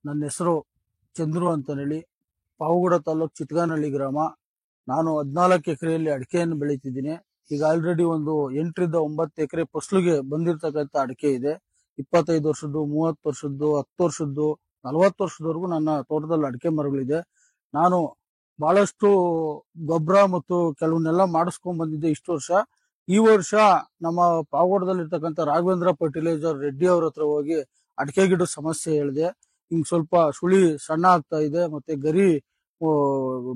ನನ್ನ ಹೆಸರು ಚಂದ್ರು ಅಂತ ಹೇಳಿ, ಪಾವಗಡ ತಾಲೂಕು ಚಿಟ್ಗಾನಹಳ್ಳಿ ಗ್ರಾಮ. ನಾನು 14 ಎಕರೆಯಲ್ಲಿ ಅಡಿಕೆಯನ್ನು ಬೆಳೀತಿದ್ದೀನಿ. ಈಗ ಆಲ್ರೆಡಿ ಒಂದು 8 ರಿಂದ 9 ಎಕರೆ ಫಸಲಿಗೆ ಬಂದಿರತಕ್ಕಂತ ಅಡಿಕೆ ಇದೆ. 25 ವರ್ಷದ್ದು, 30 ವರ್ಷದ್ದು, 10 ವರ್ಷದ್ದು, 40 ವರ್ಷದವರೆಗೂ ನನ್ನ ತೋಟದಲ್ಲಿ ಅಡಿಕೆ ಮರಗಳಿದೆ. ನಾನು ಬಹಳಷ್ಟು ಗೊಬ್ಬರ ಮತ್ತು ಕೆಲವನ್ನೆಲ್ಲ ಮಾಡಿಸ್ಕೊಂಡ್ ಬಂದಿದ್ದೆ ಇಷ್ಟು ವರ್ಷ. ಈ ವರ್ಷ ನಮ್ಮ ಪಾವಗಡದಲ್ಲಿ ಇರ್ತಕ್ಕಂಥ ರಾಘವೇಂದ್ರ ಫರ್ಟಿಲೈಸರ್ ರೆಡ್ಡಿ ಅವ್ರ ಹತ್ರ ಹೋಗಿ ಅಡಿಕೆ ಗಿಡದ ಸಮಸ್ಯೆ ಹೇಳಿದೆ. ಹಿಂಗ್ ಸ್ವಲ್ಪ ಸುಳಿ ಸಣ್ಣ ಆಗ್ತಾ ಇದೆ, ಮತ್ತೆ ಗರಿ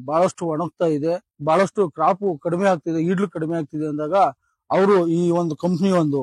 ಬಹಳಷ್ಟು ಒಣಗ್ತಾ ಇದೆ, ಬಹಳಷ್ಟು ಕ್ರಾಪು ಕಡಿಮೆ ಆಗ್ತಿದೆ, ಈಡ್ಲು ಕಡಿಮೆ ಆಗ್ತಿದೆ ಅಂದಾಗ ಅವರು ಈ ಒಂದು ಕಂಪ್ನಿ ಒಂದು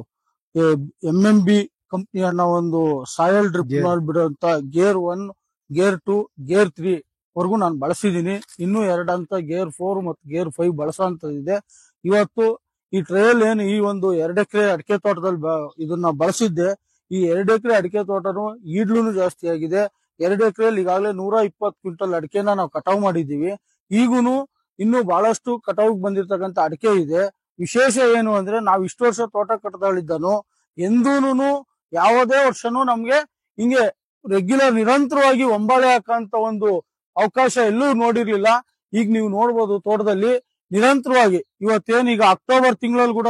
MMB ಕಂಪ್ನಿ ಅನ್ನೋ ಒಂದು ಸಾಯಲ್ ಡ್ರಿಪ್ ಬಿಡುವಂತ ಗೇರ್ 1, ಗೇರ್ 2, ಗೇರ್ 3 ವರ್ಗು ನಾನು ಬಳಸಿದೀನಿ. ಇನ್ನೂ 2 ಹಂತ ಗೇರ್ 4 ಮತ್ತು ಗೇರ್ 5 ಬಳಸೋಂತದಿದೆ. ಇವತ್ತು ಈ ಟ್ರಯಲ್ ಏನು ಈ ಒಂದು 2 ಎಕರೆ ಅಡಿಕೆ ತೋಟದಲ್ಲಿ ಇದನ್ನ ಬಳಸಿದ್ದೆ. ಈ 2 ಎಕರೆ ಅಡಿಕೆ ತೋಟನು ಈಡ್ಲೂ ಜಾಸ್ತಿ ಆಗಿದೆ. 2 ಎಕರೆಯಲ್ಲಿ ಈಗಾಗಲೇ 120 ಕ್ವಿಂಟಲ್ ಅಡಿಕೆನ ನಾವು ಕಟಾವ್ ಮಾಡಿದೀವಿ. ಈಗೂನು ಇನ್ನು ಬಹಳಷ್ಟು ಕಟಾವ್ ಬಂದಿರತಕ್ಕಂತ ಅಡಿಕೆ ಇದೆ. ವಿಶೇಷ ಏನು ಅಂದ್ರೆ ನಾವು ಇಷ್ಟು ವರ್ಷ ತೋಟ ಕಟ್ಟದಲ್ಲಿದ್ದನು ಎಂದೂನು ಯಾವುದೇ ವರ್ಷನೂ ನಮ್ಗೆ ಹಿಂಗೆ ರೆಗ್ಯುಲರ್ ನಿರಂತರವಾಗಿ ಒಂಬಾಳೆ ಹಾಕಂತ ಒಂದು ಅವಕಾಶ ಎಲ್ಲೂ ನೋಡಿರ್ಲಿಲ್ಲ. ಈಗ ನೀವು ನೋಡ್ಬೋದು ತೋಟದಲ್ಲಿ ನಿರಂತರವಾಗಿ ಇವತ್ತೇನೀಗ ಅಕ್ಟೋಬರ್ ತಿಂಗಳಲ್ಲಿ ಕೂಡ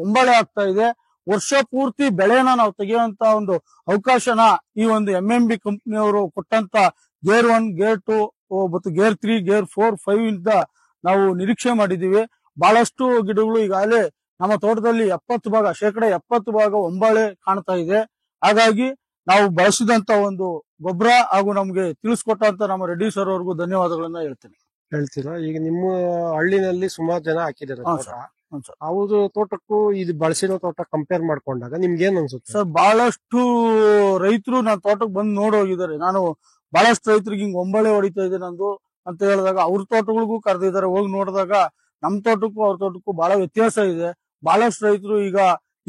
ಒಂಬಾಳೆ ಆಗ್ತಾ ಇದೆ. ವರ್ಷ ಪೂರ್ತಿ ಬೆಳೆನ ನಾವು ತೆಗೆಯುವಂತ ಒಂದು ಅವಕಾಶನ ಈ ಒಂದು MMB ಕಂಪನಿಯವರು ಕೊಟ್ಟಂತ ಗೇರ್ 1, ಗೇರ್ 2 ಮತ್ತು ಗೇರ್ 3, ಗೇರ್ 4, 5 ಇಂದ ನಾವು ನಿರೀಕ್ಷೆ ಮಾಡಿದೀವಿ. ಬಹಳಷ್ಟು ಗಿಡಗಳು ಈಗಾಗಲೇ ನಮ್ಮ ತೋಟದಲ್ಲಿ 70% ಒಂಬಾಳೆ ಕಾಣ್ತಾ ಇದೆ. ಹಾಗಾಗಿ ನಾವು ಬಳಸಿದಂತ ಒಂದು ಗೊಬ್ಬರ ಹಾಗೂ ನಮ್ಗೆ ತಿಳಿಸ್ಕೊಟ್ಟಂತ ನಮ್ಮ ರೆಡ್ಡಿ ಸರ್ ಅವ್ರಿಗೂ ಧನ್ಯವಾದಗಳನ್ನ ಹೇಳ್ತೀರಾ? ಈಗ ನಿಮ್ಮ ಹಳ್ಳಿನಲ್ಲಿ ಸುಮಾರು ಜನ ಹಾಕಿದ್ದಾರೆ ಅವ್ರ ತೋಟಕ್ಕೂ ಇದು ಬಳಸಿರೋ ತೋಟ ಕಂಪೇರ್ ಮಾಡ್ಕೊಂಡಾಗ ನಿಮ್ಗೆ ಏನ್ ಅನ್ಸುತ್ತೆ ಸರ್? ಬಹಳಷ್ಟು ರೈತರು ನನ್ನ ತೋಟಕ್ಕೆ ಬಂದು ನೋಡೋಗಿದ್ದಾರೆ. ನಾನು ಬಹಳಷ್ಟು ರೈತರಿಗೆ ಹಿಂಗ್ ಒಂಬಳೆ ಹೊಡಿತಾ ಇದೆ ನಂದು ಅಂತ ಹೇಳಿದಾಗ ಅವ್ರ ತೋಟಗಳಿಗೂ ಕರೆದಿದ್ದಾರೆ. ಹೋಗಿ ನೋಡಿದಾಗ ನಮ್ ತೋಟಕ್ಕೂ ಅವ್ರ ತೋಟಕ್ಕೂ ಬಹಳ ವ್ಯತ್ಯಾಸ ಇದೆ. ಬಹಳಷ್ಟು ರೈತರು ಈಗ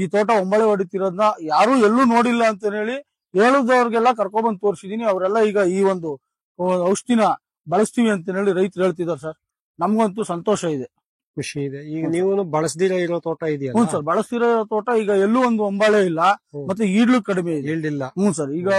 ಈ ತೋಟ ಒಂಬಳೆ ಹೊಡಿತಿರೋದನ್ನ ಯಾರು ಎಲ್ಲೂ ನೋಡಿಲ್ಲ ಅಂತ ಹೇಳಿ ಹೇಳುದವ್ರಿಗೆಲ್ಲ ಕರ್ಕೊಂಡ್ಬಂದು ತೋರಿಸಿದೀನಿ. ಅವರೆಲ್ಲ ಈಗ ಈ ಒಂದು ಔಷಧಿನ ಬಳಸ್ತೀವಿ ಅಂತ ಹೇಳಿ ರೈತರು ಹೇಳ್ತಿದ್ದಾರೆ ಸರ್. ನಮ್ಗಂತೂ ಸಂತೋಷ ಇದೆ, ಖುಷಿ ಇದೆ. ಈಗ ನೀವು ಬಳಸದಿರೋ ಇರೋ ತೋಟ ಇದೆಯಲ್ಲ? ಹ್ಞೂ ಸರ್, ಬಳಸ್ತಿರೋ ತೋಟ ಈಗ ಎಲ್ಲೂ ಒಂದು ಒಂಬಾಳೆ ಇಲ್ಲ, ಮತ್ತೆ ಈಡ್ಲು ಕಡಿಮೆ ಇದೆ. ಈಲ್ಡಿಲ್ಲ? ಹ್ಞೂ ಸರ್. ಈಗ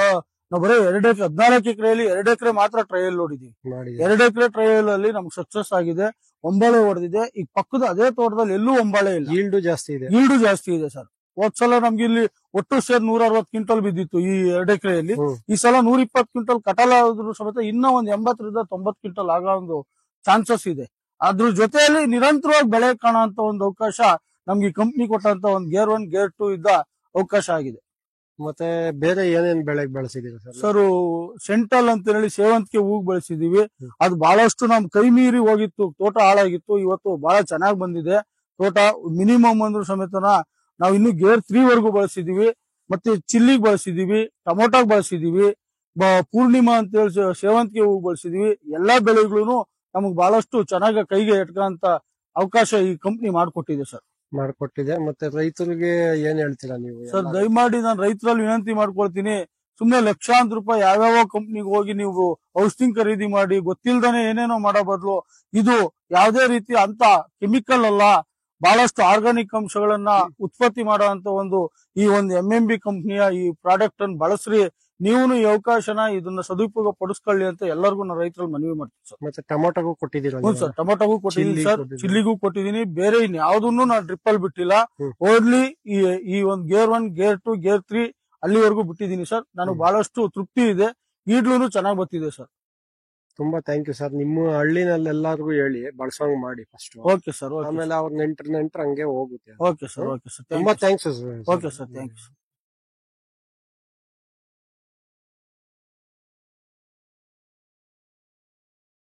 ನಾವು ಬರೀ 14 ಎಕರೆಯಲ್ಲಿ 2 ಎಕರೆ ಮಾತ್ರ ಟ್ರಯಲ್ ನೋಡಿದೀವಿ. 2 ಎಕರೆ ಟ್ರಯಲ್ ಅಲ್ಲಿ ನಮ್ಗೆ ಸಕ್ಸಸ್ ಆಗಿದೆ, ಒಂಬಾಳೆ ಹೊಡೆದಿದೆ. ಈಗ ಪಕ್ಕದ ಅದೇ ತೋಟದಲ್ಲಿ ಎಲ್ಲೂ ಒಂಬಾಳೆ ಇಲ್ಲ. ಈಲ್ಡು ಜಾಸ್ತಿ ಇದೆ? ಈಲ್ಡು ಜಾಸ್ತಿ ಇದೆ ಸರ್. ಹೋದ್ಸಲ ನಮ್ಗೆ ಇಲ್ಲಿ ಒಟ್ಟು ಸೇರ್ 160 ಕ್ವಿಂಟಲ್ ಬಿದ್ದಿತ್ತು ಈ 2 ಎಕರೆಯಲ್ಲಿ. ಈ ಸಲ 120 ಕ್ವಿಂಟಲ್ ಕಟಲ್ ಆದ್ರೂ ಸಮೇತ ಇನ್ನೂ ಒಂದು 80 ರಿಂದ 90 ಕ್ವಿಂಟಲ್ ಆಗೋ ಒಂದು ಚಾನ್ಸಸ್ ಇದೆ. ಅದ್ರ ಜೊತೆಯಲ್ಲಿ ನಿರಂತರವಾಗಿ ಬೆಳೆ ಕಾಣುವಂತ ಒಂದು ಅವಕಾಶ ನಮ್ಗೆ ಈ ಕಂಪ್ನಿ ಕೊಟ್ಟಂತ ಒಂದು ಗೇರ್ 1, ಗೇರ್ 2 ಇದ್ದ ಅವಕಾಶ ಆಗಿದೆ. ಮತ್ತೆ ಬೇರೆ ಏನೇನ್ ಬೆಳೆಗೆ ಬೆಳೆಸಿದೀವಿ ಸರ್? ಸೆಂಟಲ್ ಅಂತ ಹೇಳಿ ಸೇವಂತಿಗೆ ಹೂಗ್ ಬೆಳೆಸಿದೀವಿ. ಅದು ಬಹಳಷ್ಟು ನಮ್ ಕೈ ಮೀರಿ ಹೋಗಿತ್ತು, ತೋಟ ಹಾಳಾಗಿತ್ತು. ಇವತ್ತು ಬಹಳ ಚೆನ್ನಾಗಿ ಬಂದಿದೆ ತೋಟ. ಮಿನಿಮಮ್ ಅಂದ್ರೂ ಸಮೇತನ ನಾವು ಇನ್ನು ಗೇರ್ 3 ವರ್ಗೂ ಬಳಸಿದೀವಿ. ಮತ್ತೆ ಚಿಲ್ಲಿಗೆ ಬಳಸಿದೀವಿ, ಟೊಮೊಟೊಗ್ ಬಳಸಿದೀವಿ, ಪೂರ್ಣಿಮಾ ಅಂತ ಹೇಳಿ ಸೇವಂತಿಗೆ ಹೂಗ್ ಬಳಸಿದೀವಿ. ಎಲ್ಲಾ ಬೆಳೆಗಳು ನಮಗ್ ಬಹಳಷ್ಟು ಚೆನ್ನಾಗಿ ಕೈಗೆ ಎಟ್ಕಂತ ಅವಕಾಶ ಈ ಕಂಪ್ನಿ ಮಾಡ್ಕೊಟ್ಟಿದೆ ಸರ್. ಮಾಡ್ಕೊಟ್ಟಿದೆ. ಮತ್ತೆ ರೈತರಿಗೆ ಏನ್ ಹೇಳ್ತೀರಾ ನೀವು? ಸರ್, ದಯಮಾಡಿ ನಾನು ರೈತರಲ್ಲಿ ವಿನಂತಿ ಮಾಡ್ಕೊಳ್ತೀನಿ, ಸುಮ್ನೆ ಲಕ್ಷಾಂತರ ರೂಪಾಯಿ ಯಾವ್ಯಾವ ಕಂಪ್ನಿಗೆ ಹೋಗಿ ನೀವು ಔಷಧಿ ಖರೀದಿ ಮಾಡಿ ಗೊತ್ತಿಲ್ದಾನೆ ಏನೇನೋ ಮಾಡೋ ಬದಲು ಇದು ಯಾವುದೇ ರೀತಿ ಅಂತ ಕೆಮಿಕಲ್ ಅಲ್ಲ, ಬಹಳಷ್ಟು ಆರ್ಗಾನಿಕ್ ಅಂಶಗಳನ್ನ ಉತ್ಪತ್ತಿ ಮಾಡುವಂತ ಈ ಒಂದು MMB ಕಂಪ್ನಿಯ ಈ ಪ್ರಾಡಕ್ಟ್ ಅನ್ನು ಬಳಸ್ರಿ. ನೀವು ಈ ಅವಕಾಶನ ಇದನ್ನ ಸದುಪಯೋಗ ಪಡಿಸ್ಕೊಳ್ಳಿ ಅಂತ ಎಲ್ಲರಿಗೂ ನಾನು ರೈತರಲ್ಲಿ ಮನವಿ ಮಾಡ್ತೀನಿ ಸರ್. ಮತ್ತೆ ಟೊಮೊಟೊಗೂ ಕೊಟ್ಟಿದ್ದೀರಾ? ಹ್ಞೂ ಸರ್, ಟೊಮೊಟೊಗೂ ಕೊಟ್ಟಿದ್ದೀನಿ ಸರ್, ಚಿಲ್ಲಿಗೂ ಕೊಟ್ಟಿದ್ದೀನಿ. ಬೇರೆ ಇನ್ಯಾವುದನ್ನು ನಾನು ಡ್ರಿಪ್ ಅಲ್ಲಿ ಬಿಟ್ಟಿಲ್ಲ. ಓನ್ಲಿ ಈ ಒಂದು ಗೇರ್ 1, ಗೇರ್ 2, ಗೇರ್ 3 ಅಲ್ಲಿವರೆಗೂ ಬಿಟ್ಟಿದ್ದೀನಿ ಸರ್. ನನಗೆ ಬಹಳಷ್ಟು ತೃಪ್ತಿ ಇದೆ, ಈಡ್ಲೂ ಚೆನ್ನಾಗಿ ಬರ್ತಿದೆ ಸರ್. ತುಂಬಾ ಥ್ಯಾಂಕ್ ಯು ಸರ್. ನಿಮ್ಮ ಹಳ್ಳಿನಲ್ಲಿ ಎಲ್ಲರಿಗೂ ಹೇಳಿ ಬಳಸೋಂಗ್ ಮಾಡಿ ಫಸ್ಟ್. Okay sir. ಆಮೇಲೆ ಅವ್ರ ನೆಂಟ್ರ ಹಂಗೆ ಹೋಗುತ್ತೆ. Okay sir. ಓಕೆ ಸರ್, ತುಂಬಾ thanks sir. Okay sir, thank you.